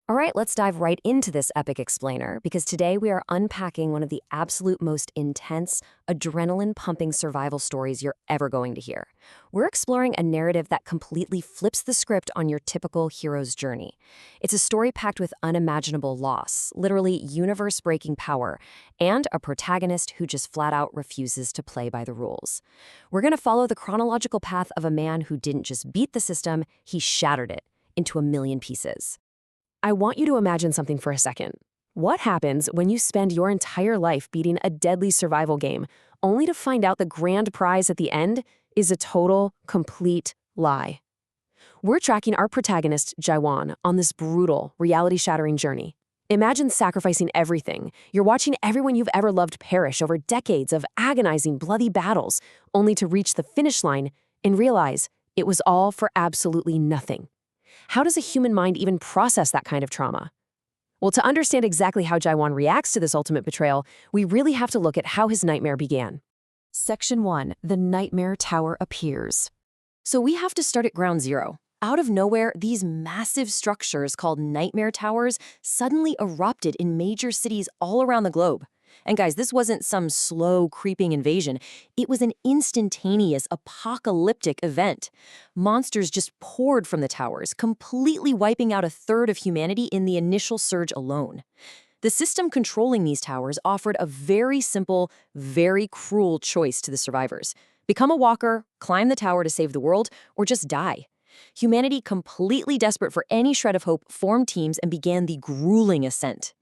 All right, let's dive right into this epic explainer because today we are unpacking one of the absolute most intense, adrenaline pumping survival stories you're ever going to hear. We're exploring a narrative that completely flips the script on your typical hero's journey. It's a story packed with unimaginable loss, literally universe breaking power, and a protagonist who just flat out refuses to play by the rules. We're going to follow the chronological path of a man who didn't just beat the system, he shattered it into a million pieces. I want you to imagine something for a second. What happens when you spend your entire life beating a deadly survival game, only to find out the grand prize at the end is a total, complete lie? We're tracking our protagonist, Jaiwan, on this brutal, reality-shattering journey. Imagine sacrificing everything. You're watching everyone you've ever loved perish over decades of agonizing, bloody battles, only to reach the finish line and realize it was all for absolutely nothing. How does a human mind even process that kind of trauma? Well, to understand exactly how Jaiwan reacts to this ultimate betrayal, we really have to look at how his nightmare began. Section 1. The Nightmare Tower appears. So we have to start at ground zero. Out of nowhere, these massive structures called nightmare towers suddenly erupted in major cities all around the globe. And guys, this wasn't some slow, creeping invasion. It was an instantaneous, apocalyptic event. Monsters just poured from the towers, completely wiping out a third of humanity in the initial surge alone. The system controlling these towers offered a very simple, very cruel choice to the survivors. Become a walker, climb the tower to save the world, or just die. Humanity, completely desperate for any shred of hope, formed teams and began the grueling ascent.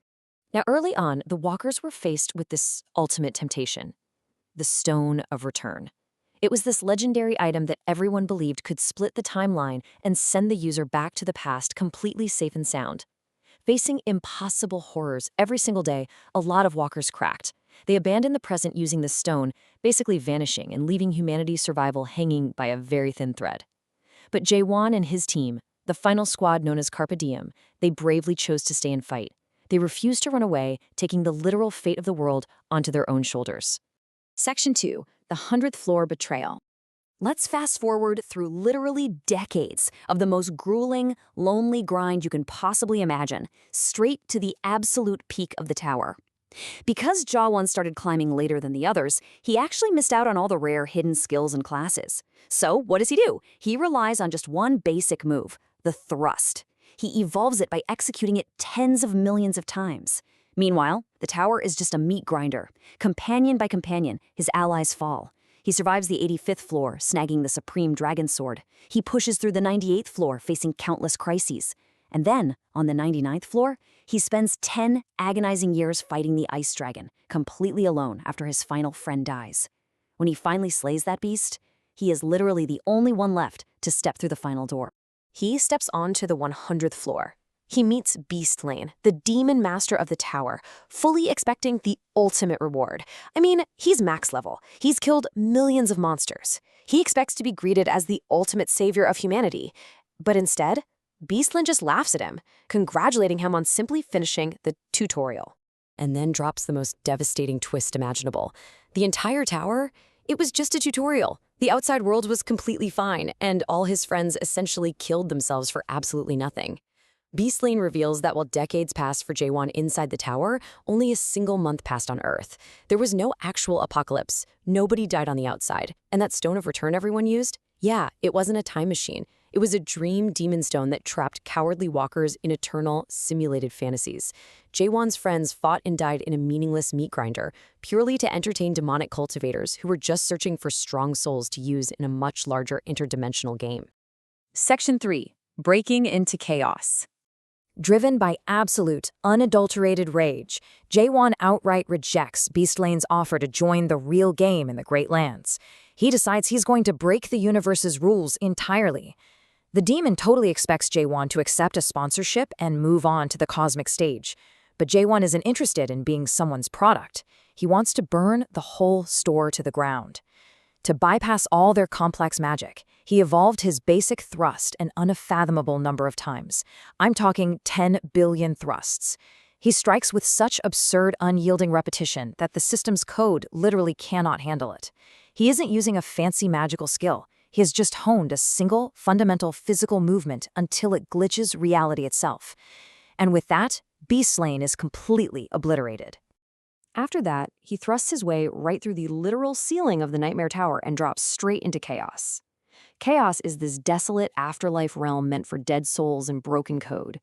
Now, early on, the walkers were faced with this ultimate temptation, the Stone of Return. It was this legendary item that everyone believed could split the timeline and send the user back to the past completely safe and sound. Facing impossible horrors every single day, a lot of walkers cracked. They abandoned the present using the stone, basically vanishing and leaving humanity's survival hanging by a very thin thread. But Jaiwan and his team, the final squad known as Carpe Diem, they bravely chose to stay and fight. They refused to run away, taking the literal fate of the world onto their own shoulders. Section 2. The 100th Floor Betrayal. Let's fast forward through literally decades of the most grueling, lonely grind you can possibly imagine, straight to the absolute peak of the tower. Because Jaiwan started climbing later than the others, he actually missed out on all the rare hidden skills and classes. So what does he do? He relies on just one basic move, the thrust. He evolves it by executing it tens of millions of times. Meanwhile, the tower is just a meat grinder. Companion by companion, his allies fall. He survives the 85th floor, snagging the Supreme Dragon Sword. He pushes through the 98th floor, facing countless crises. And then, on the 99th floor, he spends 10 agonizing years fighting the Ice Dragon, completely alone after his final friend dies. When he finally slays that beast, he is literally the only one left to step through the final door. He steps onto the 100th floor. He meets Beastlane, the demon master of the tower, fully expecting the ultimate reward. I mean, he's max level. He's killed millions of monsters. He expects to be greeted as the ultimate savior of humanity. But instead, Beastlane just laughs at him, congratulating him on simply finishing the tutorial. And then drops the most devastating twist imaginable. The entire tower? It was just a tutorial. The outside world was completely fine, and all his friends essentially killed themselves for absolutely nothing. Beastlane reveals that while decades passed for Jaiwan inside the tower, only a single month passed on Earth. There was no actual apocalypse. Nobody died on the outside. And that Stone of Return everyone used? Yeah, it wasn't a time machine. It was a dream demon stone that trapped cowardly walkers in eternal, simulated fantasies. Jaiwan's friends fought and died in a meaningless meat grinder, purely to entertain demonic cultivators who were just searching for strong souls to use in a much larger interdimensional game. Section 3. Breaking into Chaos. Driven by absolute, unadulterated rage, Jaiwan outright rejects Beastlane's offer to join the real game in the Great Lands. He decides he's going to break the universe's rules entirely. The demon totally expects Jaiwan to accept a sponsorship and move on to the cosmic stage. But Jaiwan isn't interested in being someone's product. He wants to burn the whole store to the ground. To bypass all their complex magic, he evolved his basic thrust an unfathomable number of times. I'm talking 10 billion thrusts. He strikes with such absurd, unyielding repetition that the system's code literally cannot handle it. He isn't using a fancy magical skill. He has just honed a single, fundamental physical movement until it glitches reality itself. And with that, Beast Slain is completely obliterated. After that, he thrusts his way right through the literal ceiling of the Nightmare Tower and drops straight into Chaos. Chaos is this desolate afterlife realm meant for dead souls and broken code.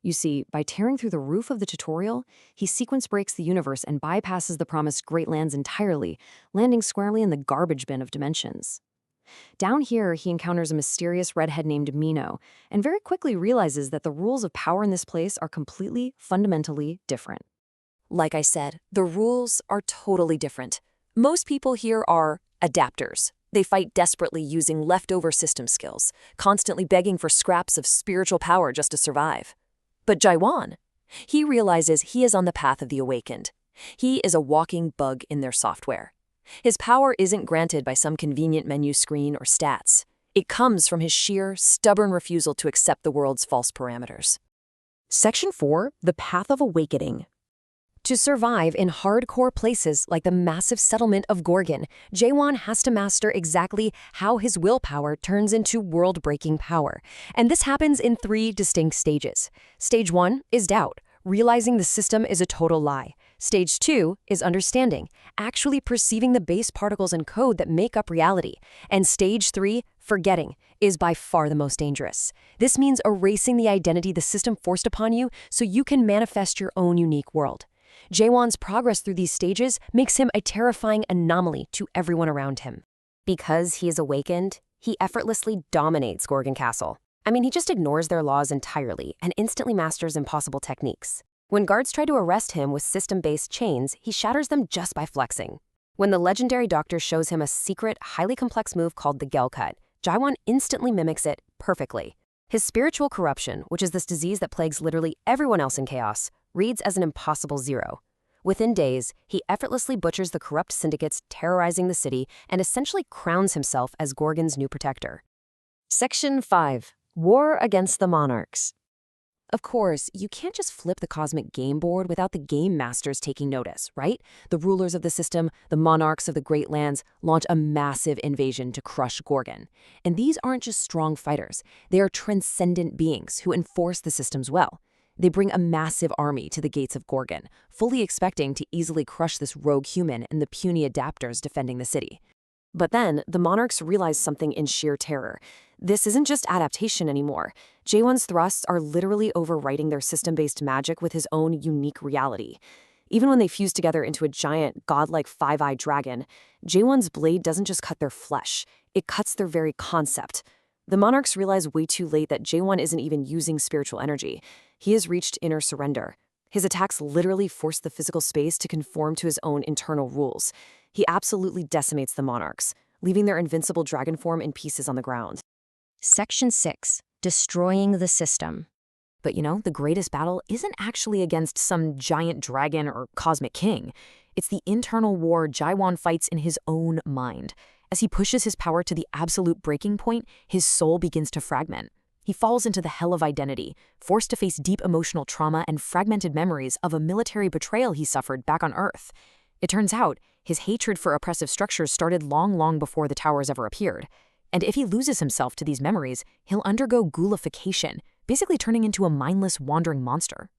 You see, by tearing through the roof of the tutorial, he sequence breaks the universe and bypasses the promised Great Lands entirely, landing squarely in the garbage bin of dimensions. Down here, he encounters a mysterious redhead named Mino, and very quickly realizes that the rules of power in this place are completely, fundamentally different. Like I said, the rules are totally different. Most people here are adapters. They fight desperately using leftover system skills, constantly begging for scraps of spiritual power just to survive. But Jaiwan, he realizes he is on the path of the awakened. He is a walking bug in their software. His power isn't granted by some convenient menu screen or stats. It comes from his sheer, stubborn refusal to accept the world's false parameters. Section 4, The Path of Awakening. To survive in hardcore places like the massive settlement of Gorgon, Jaiwan has to master exactly how his willpower turns into world-breaking power. And this happens in 3 distinct stages. Stage 1 is doubt, realizing the system is a total lie. Stage 2 is understanding, actually perceiving the base particles and code that make up reality. And Stage 3, forgetting, is by far the most dangerous. This means erasing the identity the system forced upon you so you can manifest your own unique world. Jaiwan's progress through these stages makes him a terrifying anomaly to everyone around him. Because he is awakened, he effortlessly dominates Gorgon Castle. He just ignores their laws entirely and instantly masters impossible techniques. When guards try to arrest him with system-based chains, he shatters them just by flexing. When the legendary doctor shows him a secret, highly complex move called the Gel Cut, Jaiwan instantly mimics it perfectly. His spiritual corruption, which is this disease that plagues literally everyone else in Chaos, reads as an impossible 0. Within days, he effortlessly butchers the corrupt syndicates terrorizing the city and essentially crowns himself as Gorgon's new protector. Section 5. War Against the Monarchs. Of course, you can't just flip the cosmic game board without the game masters taking notice, right? The rulers of the system, the monarchs of the Great Lands, launch a massive invasion to crush Gorgon. And these aren't just strong fighters. They are transcendent beings who enforce the system's will. They bring a massive army to the gates of Gorgon, fully expecting to easily crush this rogue human and the puny adapters defending the city. But then, the monarchs realize something in sheer terror. This isn't just adaptation anymore. Jaiwan's thrusts are literally overwriting their system-based magic with his own unique reality. Even when they fuse together into a giant, godlike 5-eyed dragon, Jaiwan's blade doesn't just cut their flesh, it cuts their very concept. The monarchs realize way too late that Jaiwan isn't even using spiritual energy. He has reached inner surrender. His attacks literally force the physical space to conform to his own internal rules. He absolutely decimates the monarchs, leaving their invincible dragon form in pieces on the ground. Section 6. Destroying the System. But the greatest battle isn't actually against some giant dragon or cosmic king. It's the internal war Jaiwan fights in his own mind. As he pushes his power to the absolute breaking point, his soul begins to fragment. He falls into the hell of identity, forced to face deep emotional trauma and fragmented memories of a military betrayal he suffered back on Earth. It turns out, his hatred for oppressive structures started long before the towers ever appeared. And if he loses himself to these memories, he'll undergo ghoulification, basically turning into a mindless, wandering monster.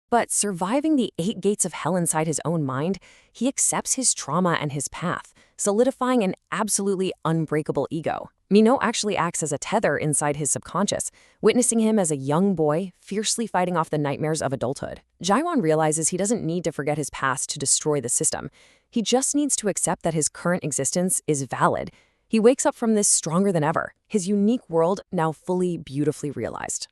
But surviving the 8 gates of hell inside his own mind, he accepts his trauma and his path, solidifying an absolutely unbreakable ego. Mino actually acts as a tether inside his subconscious, witnessing him as a young boy fiercely fighting off the nightmares of adulthood. Jaiwan realizes he doesn't need to forget his past to destroy the system. He just needs to accept that his current existence is valid. He wakes up from this stronger than ever, his unique world now fully, beautifully realized.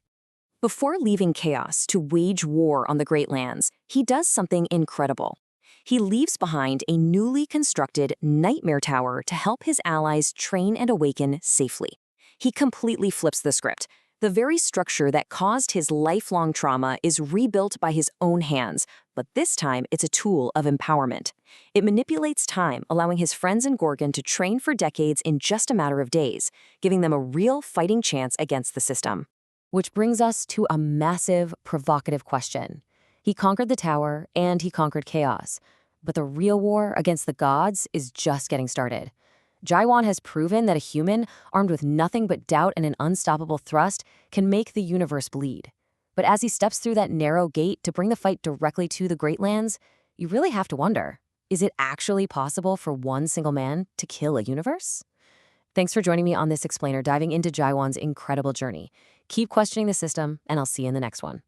Before leaving Chaos to wage war on the Great Lands, he does something incredible. He leaves behind a newly constructed Nightmare Tower to help his allies train and awaken safely. He completely flips the script. The very structure that caused his lifelong trauma is rebuilt by his own hands, but this time it's a tool of empowerment. It manipulates time, allowing his friends in Gorgon to train for decades in just a matter of days, giving them a real fighting chance against the system. Which brings us to a massive, provocative question. He conquered the tower, and he conquered Chaos. But the real war against the gods is just getting started. Jaiwan has proven that a human, armed with nothing but doubt and an unstoppable thrust, can make the universe bleed. But as he steps through that narrow gate to bring the fight directly to the Great Lands, you really have to wonder, is it actually possible for one single man to kill a universe? Thanks for joining me on this explainer, diving into Jaiwan's incredible journey. Keep questioning the system, and I'll see you in the next one.